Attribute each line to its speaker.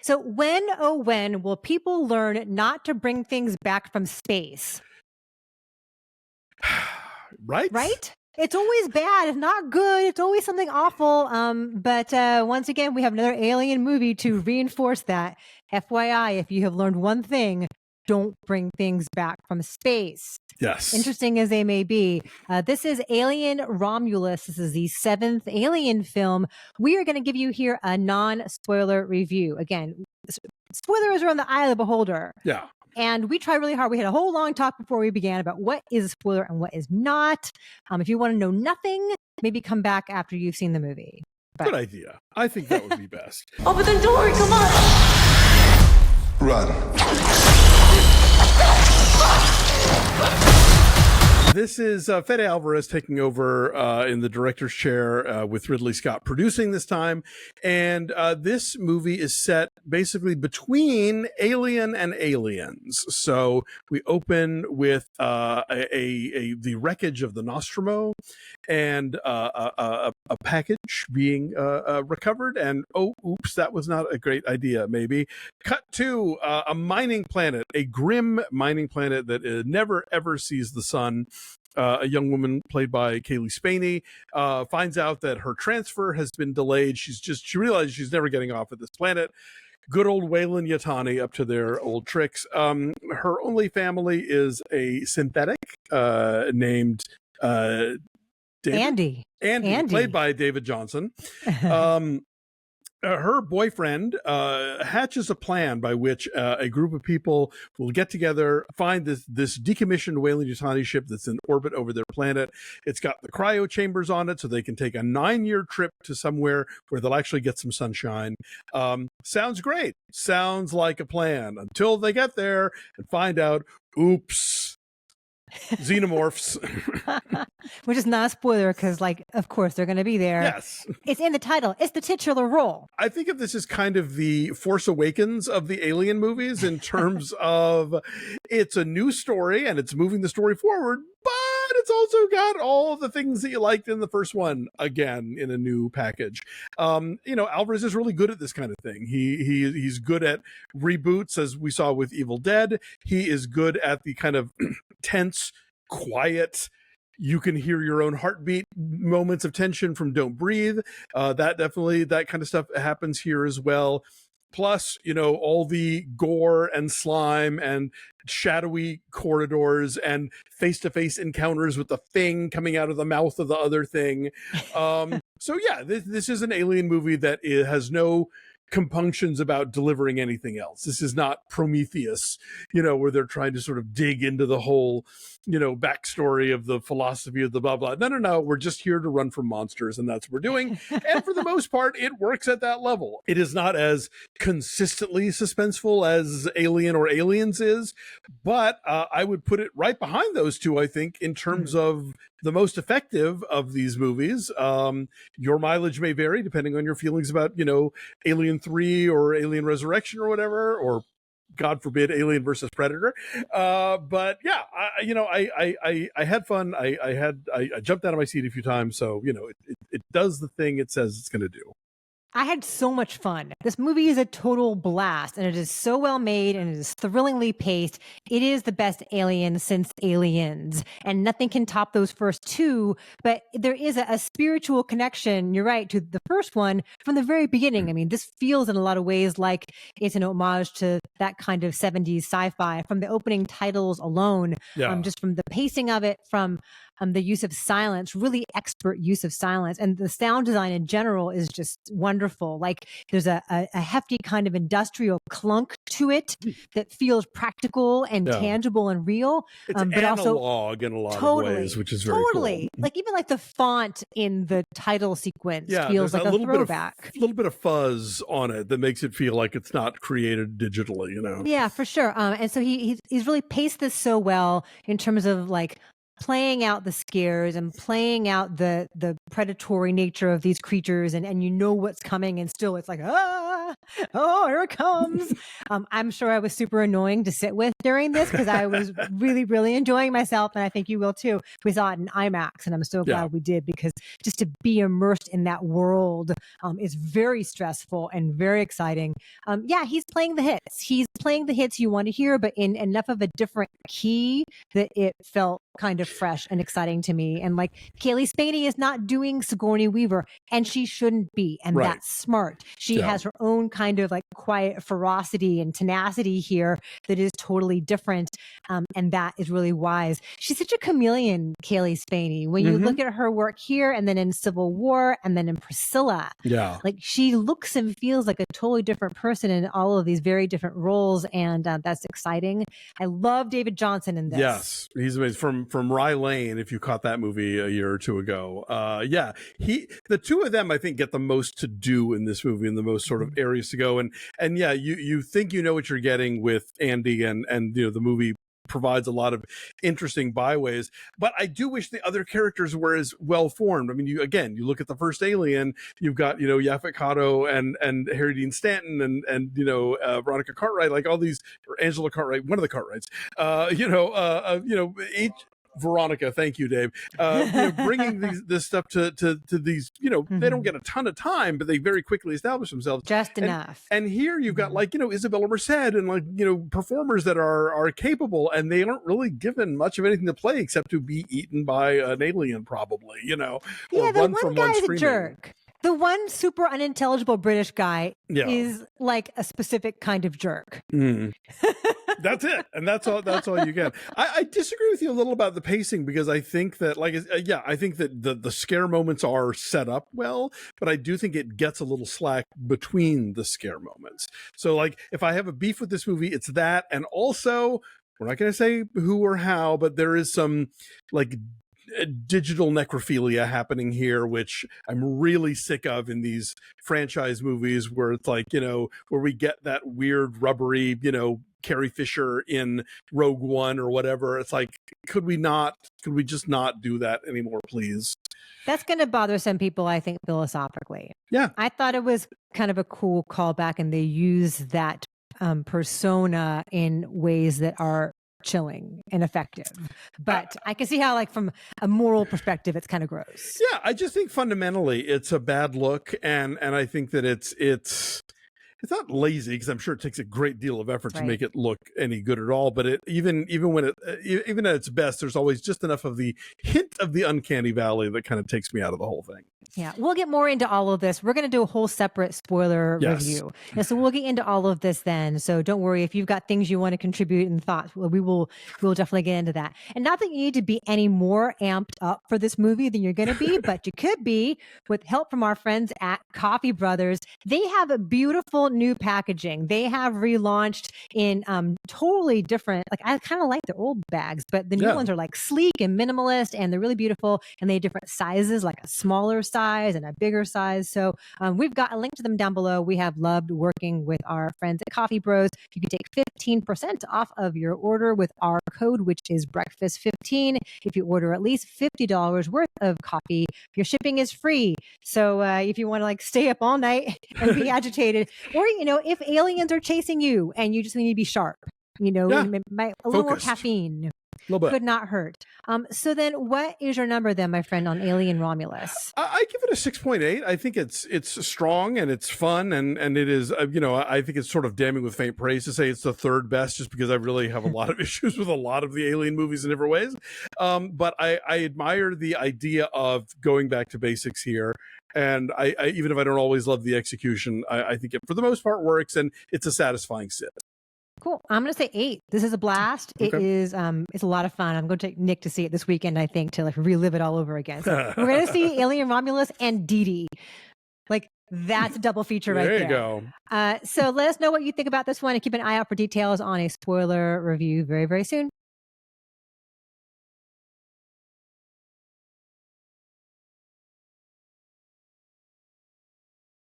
Speaker 1: So when, oh, when will people learn not to bring things back from space?
Speaker 2: Right?
Speaker 1: Right? It's always bad. It's not good. It's always something awful. But once again, we have another alien movie to reinforce that. FYI, if you have learned one thing, don't bring things back from space.
Speaker 2: Yes.
Speaker 1: Interesting as they may be. This is Alien Romulus. This is the 7th Alien film. We are going to give you here a non-spoiler review. Again, spoilers are on the eye of the beholder.
Speaker 2: Yeah.
Speaker 1: And we tried really hard. We had a whole long talk before we began about what is a spoiler and what is not. If you want to know nothing, maybe come back after you've seen the movie.
Speaker 2: Good idea. I think that would be best.
Speaker 3: Open the door, come on.
Speaker 4: Run.
Speaker 2: This is Fede Álvarez taking over in the director's chair with Ridley Scott producing this time. And this movie is set basically between Alien and Aliens. So we open with the wreckage of the Nostromo and a package being recovered. And, oh, oops, that was not a great idea, maybe. Cut to a mining planet, a grim mining planet that never, ever sees the sun. A young woman played by Cailee Spaeny finds out that her transfer has been delayed. She realizes she's never getting off of this planet. Good old Weyland Yutani up to their old tricks. Her only family is a synthetic named
Speaker 1: Andy,
Speaker 2: played by David Jonsson. Her boyfriend hatches a plan by which a group of people will get together, find this decommissioned Weyland Yutani ship that's in orbit over their planet. It's got the cryo chambers on it, so they can take a 9-year trip to somewhere where they'll actually get some sunshine. Sounds great. Sounds like a plan until they get there and find out, oops, xenomorphs.
Speaker 1: Which is not a spoiler because, of course, they're going to be there.
Speaker 2: Yes.
Speaker 1: It's in the title. It's the titular role.
Speaker 2: I think of this as kind of the Force Awakens of the Alien movies in terms of it's a new story and it's moving the story forward, but it's also got all the things that you liked in the first one again in a new package. Álvarez is really good at this kind of thing. He's good at reboots, as we saw with Evil Dead. He is good at the kind of tense, quiet, you can hear your own heartbeat moments of tension from Don't Breathe. That kind of stuff happens here as well. Plus, all the gore and slime and shadowy corridors and face-to-face encounters with the thing coming out of the mouth of the other thing. So yeah, this is an Alien movie that has no compunctions about delivering anything else. This is not Prometheus, where they're trying to sort of dig into the whole, backstory of the philosophy of the blah, blah. No. We're just here to run from monsters, and that's what we're doing. And for the most part, it works at that level. It is not as consistently suspenseful as Alien or Aliens is, but I would put it right behind those two, I think, in terms of the most effective of these movies. Your mileage may vary depending on your feelings about, Alien 3 or Alien Resurrection or whatever, or God forbid, Alien versus Predator. But yeah, I had fun. I jumped out of my seat a few times. So, it does the thing it says it's going to do.
Speaker 1: I had so much fun. This movie is a total blast, and it is so well made, and it is thrillingly paced. It is the best Alien since Aliens, and nothing can top those first two, but there is a spiritual connection, you're right, to the first one from the very beginning. I mean, this feels in a lot of ways like it's an homage to that kind of 70s sci-fi from the opening titles alone, just from the pacing of it, from the use of silence, really expert use of silence. And the sound design in general is just wonderful. Like there's a hefty kind of industrial clunk to it that feels practical and tangible and real.
Speaker 2: It's
Speaker 1: but
Speaker 2: analog
Speaker 1: also
Speaker 2: in a lot of ways, which is very cool.
Speaker 1: Like even like the font in the title sequence feels like a throwback.
Speaker 2: A little bit of fuzz on it that makes it feel like it's not created digitally,
Speaker 1: Yeah, for sure. And so he's really paced this so well in terms of like playing out the scares and playing out the predatory nature of these creatures, and what's coming, and still it's like Oh, here it comes. I'm sure I was super annoying to sit with during this because I was really, really enjoying myself. And I think you will too. We saw it in IMAX and I'm so glad we did, because just to be immersed in that world is very stressful and very exciting. He's playing the hits. He's playing the hits you want to hear, but in enough of a different key that it felt kind of fresh and exciting to me. And like, Cailee Spaeny is not doing Sigourney Weaver, and she shouldn't be. And that's smart. She has her own kind of like quiet ferocity and tenacity here that is totally different. And that is really wise. She's such a chameleon, Cailee Spaeny. When you look at her work here and then in Civil War and then in Priscilla, like she looks and feels like a totally different person in all of these very different roles. And that's exciting. I love David Jonsson in this.
Speaker 2: Yes, he's amazing. From Rye Lane, if you caught that movie a year or two ago. The two of them, I think, get the most to do in this movie and the most sort of areas to go. And you think you know what you're getting with Andy, and the movie provides a lot of interesting byways, but I do wish the other characters were as well formed. I mean, you look at the first Alien, you've got Yaphet Kotto and Harry Dean Stanton and Veronica Cartwright, like all these, or Angela Cartwright, one of the Cartwrights, each Veronica, thank you, Dave. Bringing this stuff to these, they don't get a ton of time, but they very quickly establish themselves.
Speaker 1: Just enough.
Speaker 2: And here you've got Isabela Merced and performers that are capable, and they aren't really given much of anything to play except to be eaten by an alien, probably, or
Speaker 1: the one guy's a jerk. The one super unintelligible British guy is like a specific kind of jerk.
Speaker 2: That's it. And that's all you get. I disagree with you a little about the pacing, because I think that I think that the scare moments are set up well, but I do think it gets a little slack between the scare moments. So like, if I have a beef with this movie, it's that. And also, we're not going to say who or how, but there is some like digital necrophilia happening here, which I'm really sick of in these franchise movies, where it's like, where we get that weird rubbery, Carrie Fisher in Rogue One or whatever. It's like, could we just not do that anymore, please?
Speaker 1: That's going to bother some people, I think, philosophically.
Speaker 2: Yeah.
Speaker 1: I thought it was kind of a cool callback, and they use that persona in ways that are chilling and effective, but I can see how, like, from a moral perspective, it's kind of gross.
Speaker 2: Yeah, I just think fundamentally it's a bad look, and I think that it's not lazy, because I'm sure it takes a great deal of effort to make it look any good at all. But even at its best, there's always just enough of the hint of the uncanny valley that kind of takes me out of the whole thing.
Speaker 1: Yeah, we'll get more into all of this. We're going to do a whole separate spoiler review. And so we'll get into all of this then. So don't worry, if you've got things you want to contribute and thoughts, we'll definitely get into that. And not that you need to be any more amped up for this movie than you're going to be, but you could be with help from our friends at Coffee Brothers. They have a beautiful new packaging. They have relaunched in totally different, like, I kind of like the old bags, but the new ones are like sleek and minimalist, and they're really beautiful, and they have different sizes, like a smaller size and a bigger size. So we've got a link to them down below. We have loved working with our friends at Coffee Bros. You can take 15% off of your order with our code, which is breakfast15. If you order at least $50 worth of coffee, your shipping is free. So if you want to, like, stay up all night and be agitated, or if aliens are chasing you and you just need to be sharp, a little more caffeine could not hurt. So then, what is your number then, my friend, on Alien Romulus?
Speaker 2: I give it a 6.8. I think it's strong and it's fun, and it is, I think it's sort of damning with faint praise to say it's the third best, just because I really have a lot of issues with a lot of the Alien movies in different ways. But I admire the idea of going back to basics here. And I even if I don't always love the execution, I think it, for the most part, works, and it's a satisfying sit.
Speaker 1: Cool. I'm going to say 8. This is a blast. Okay. It is, it's a lot of fun. I'm going to take Nick to see it this weekend, I think, to like relive it all over again. So we're going to see Alien Romulus and Dee Dee. Like, that's a double feature right there.
Speaker 2: There you go.
Speaker 1: So let us know what you think about this one, and keep an eye out for details on a spoiler review very, very soon.